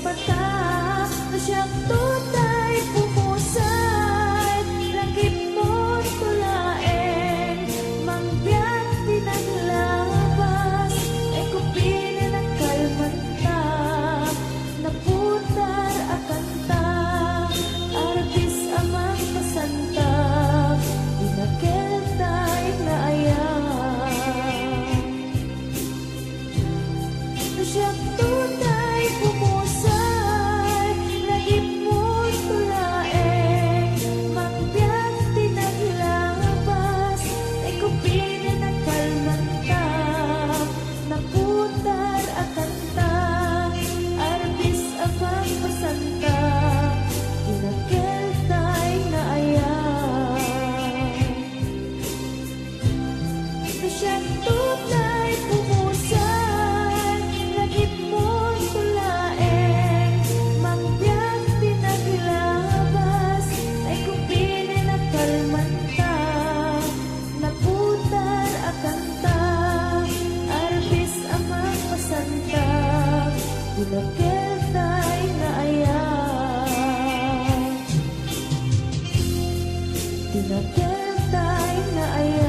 pata na siyang tutay pumusay, langit mo tulaeng mangbiyak pinaglabas, ay kupinin ang kalmanta, naputar akanta, arbis amang pasanta, inakeltay na ayan. Na siyang tunay pumusay, langit mo tulaeng mangbiyak tinaglabas, ay kupinin ang kalmanta, naputar akanta, arbis amang pasanta, inakeltay na ayan. Na siyang tunay pumusay, langit mo tulaeng mangbiyak pinaglabas, ay kupinin ang kalmanta, naputar akanta, arbis amang pasanta, inakeltay na ayan. Inakeltay na ayan.